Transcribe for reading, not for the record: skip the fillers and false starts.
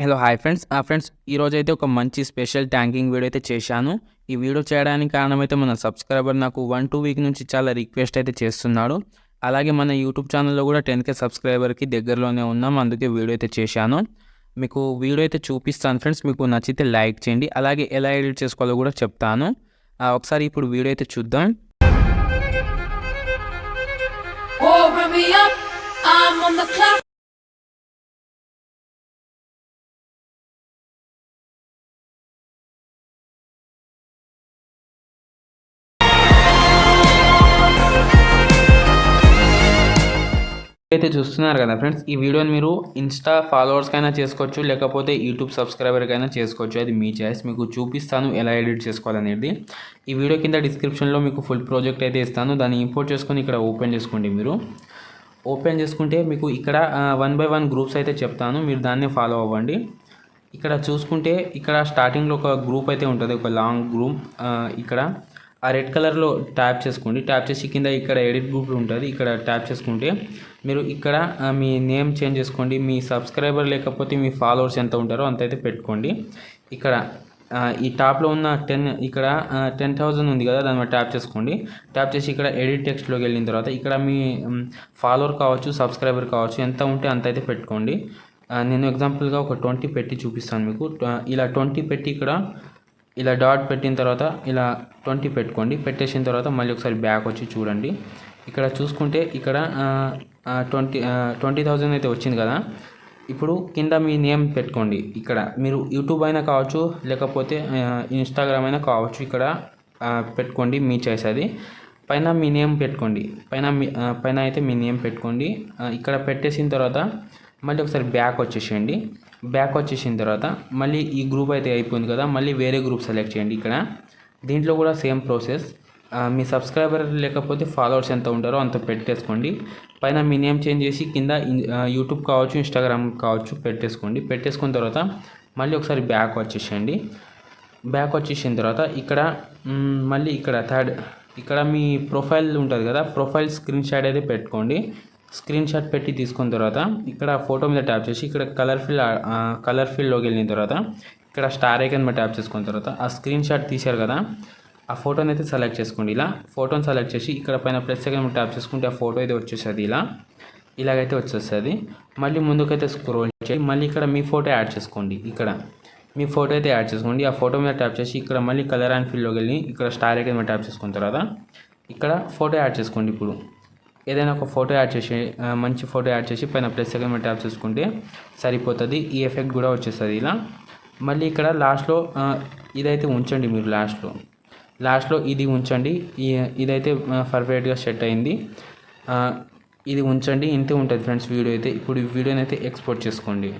Hello hi friends. Friends ఈరోజైతే ఒక మంచి స్పెషల్ ట్యాంకింగ్ వీడియో అయితే చేశాను. ఈ వీడియో చేయడానికి కారణమైతే మన సబ్స్క్రైబర్ నాకు 1-2 వీక్ నుంచి చాలా రిక్వెస్ట్ అయితే చేస్తున్నాడు. అలాగే మన యూట్యూబ్ ఛానల్‌లో కూడా 10,000 సబ్స్క్రైబర్‌కి దగ్గరలోనే ఉన్నాం. అందుకే వీడియో అయితే చేశాను. మీకు వీడియో అయితే చూపిస్తాను ఫ్రెండ్స్. మీకు నచ్చితే లైక్ చేయండి. అలాగే ఎలా ఎడిట్ చేసుకోవాలో కూడా చెప్తాను. ఒకసారి ఇప్పుడు వీడియో అయితే చూద్దాం. Oh, run me up, I'm on the clock. అయితే చూస్తున్నారు కదా ఫ్రెండ్స్, ఈ వీడియోని మీరు ఇన్స్టా ఫాలోవర్స్కైనా చేసుకోవచ్చు, లేకపోతే యూట్యూబ్ సబ్స్క్రైబర్కైనా చేసుకోవచ్చు. అది మీ చాయిస్. మీకు చూపిస్తాను ఎలా ఎడిట్ చేసుకోవాలనేది. ఈ వీడియో కింద డిస్క్రిప్షన్లో మీకు ఫుల్ ప్రాజెక్ట్ అయితే ఇస్తాను. దాన్ని ఇంపోర్ట్ చేసుకొని ఇక్కడ ఓపెన్ చేసుకోండి. మీరు ఓపెన్ చేసుకుంటే మీకు ఇక్కడ 1 by 1 గ్రూప్స్ అయితే చెప్తాను. మీరు దాన్ని ఫాలో అవ్వండి. ఇక్కడ చూసుకుంటే ఇక్కడ స్టార్టింగ్లో ఒక గ్రూప్ అయితే ఉంటుంది, ఒక లాంగ్ గ్రూప్. ఇక్కడ ఆ రెడ్ కలర్లో ట్యాప్ చేసుకోండి. ట్యాప్ చేసి కింద ఇక్కడ ఎడిట్ గ్రూప్ ఉంటుంది. ఇక్కడ ట్యాప్ చేసుకుంటే మీరు ఇక్కడ మీ నేమ్ చేంజ్ చేసుకోండి. మీ సబ్స్క్రైబర్ లేకపోతే మీ ఫాలోవర్స్ ఎంత ఉంటారో అంత అయితే పెట్టుకోండి. ఇక్కడ ఈ టాప్లో ఉన్న 10 ఇక్కడ 10,000 ఉంది కదా, దాని మీద ట్యాప్ చేసుకోండి. ట్యాప్ చేసి ఇక్కడ ఎడిట్ టెక్స్ట్లోకి వెళ్ళిన తర్వాత ఇక్కడ మీ ఫాలోవర్ కావచ్చు, సబ్స్క్రైబర్ కావచ్చు, ఎంత ఉంటే అంత అయితే పెట్టుకోండి. నేను ఎగ్జాంపుల్గా ఒక 20 పెట్టి చూపిస్తాను మీకు. ఇలా 20 పెట్టి ఇక్కడ ఇలా డాట్ పెట్టిన తర్వాత ఇలా 20 పెట్టుకోండి. పెట్టేసిన తర్వాత మళ్ళీ ఒకసారి బ్యాక్ వచ్చి చూడండి. ఇక్కడ చూసుకుంటే ఇక్కడ 20,000 అయితే వచ్చింది కదా. ఇప్పుడు కింద మీ నేమ్ పెట్టుకోండి. ఇక్కడ మీరు యూట్యూబ్ అయినా కావచ్చు, లేకపోతే ఇన్స్టాగ్రామ్ అయినా కావచ్చు. ఇక్కడ పెట్టుకోండి, మీ చాయిస్ అది. పైన మీ నేమ్ పెట్టుకోండి. పైన అయితే మీ నేమ్ పెట్టుకోండి. ఇక్కడ పెట్టేసిన తర్వాత మళ్ళీ ఒకసారి బ్యాక్ వచ్చేసేయండి. బ్యాక్ వచ్చేసిన తర్వాత మళ్ళీ ఈ గ్రూప్ అయితే అయిపోయింది కదా, మళ్ళీ వేరే గ్రూప్ సెలెక్ట్ చేయండి. ఇక్కడ దీంట్లో కూడా సేమ్ ప్రాసెస్. మీ సబ్స్క్రైబర్ లేకపోతే ఫాలోవర్స్ ఎంత ఉంటారో అంత పెట్టేసుకోండి. పైన మీ నేమ్ చేంజ్ చేసి కింద యూట్యూబ్ కావచ్చు, ఇన్స్టాగ్రామ్ కావచ్చు పెట్టేసుకోండి. పెట్టేసుకున్న తర్వాత మళ్ళీ ఒకసారి బ్యాక్ వచ్చేసేయండి. బ్యాక్ వచ్చేసిన తర్వాత ఇక్కడ మళ్ళీ ఇక్కడ ఇక్కడ మీ ప్రొఫైల్ ఉంటుంది కదా, ప్రొఫైల్ స్క్రీన్ షాట్ అయితే పెట్టుకోండి. స్క్రీన్ షాట్ పెట్టి తీసుకున్న తర్వాత ఇక్కడ ఫోటో మీద ట్యాప్ చేసి ఇక్కడ కలర్ ఫీల్డ్లోకి వెళ్ళిన తర్వాత ఇక్కడ స్టార్ ఐకాన్ మీద ట్యాప్ చేసుకున్న తర్వాత ఆ స్క్రీన్ షాట్ తీశారు కదా, ఆ ఫోటోని అయితే సెలెక్ట్ చేసుకోండి. ఇలా ఫోటోని సెలెక్ట్ చేసి ఇక్కడ పైన ప్లస్ ఐకాన్ మీద ట్యాప్ చేసుకుంటే ఆ ఫోటో అయితే వచ్చేస్తుంది. ఇలాగైతే వచ్చేస్తుంది. మళ్ళీ ముందుకైతే స్క్రోల్ చేసి మళ్ళీ ఇక్కడ మీ ఫోటో యాడ్ చేసుకోండి. ఇక్కడ మీ ఫోటో అయితే యాడ్ చేసుకోండి. ఆ ఫోటో మీద ట్యాప్ చేసి ఇక్కడ మళ్ళీ కలర్ అండ్ ఫీల్డ్లోకి వెళ్ళి ఇక్కడ స్టార్ ఐకాన్ మీద ట్యాప్ చేసుకున్న తర్వాత ఇక్కడ ఫోటో యాడ్ చేసుకోండి. ఇప్పుడు ఏదైనా ఒక ఫోటో యాడ్ చేసి మంచి ఫోటో యాడ్ చేసి పైన ప్లస్ ఐకాన్ మీద ట్యాప్ చేసుకుంటే సరిపోతుంది. ఈ ఎఫెక్ట్ కూడా వచ్చేస్తుంది. ఇలా మళ్ళీ ఇక్కడ లాస్ట్లో ఇదైతే ఉంచండి. మీరు లాస్ట్లో ఇది ఉంచండి. ఇదైతే పర్ఫెక్ట్గా సెట్ అయింది. ఇది ఉంచండి. ఇంతే ఉంటుంది ఫ్రెండ్స్ వీడియో అయితే. ఇప్పుడు ఈ వీడియోని అయితే ఎక్స్పోర్ట్ చేసుకోండి.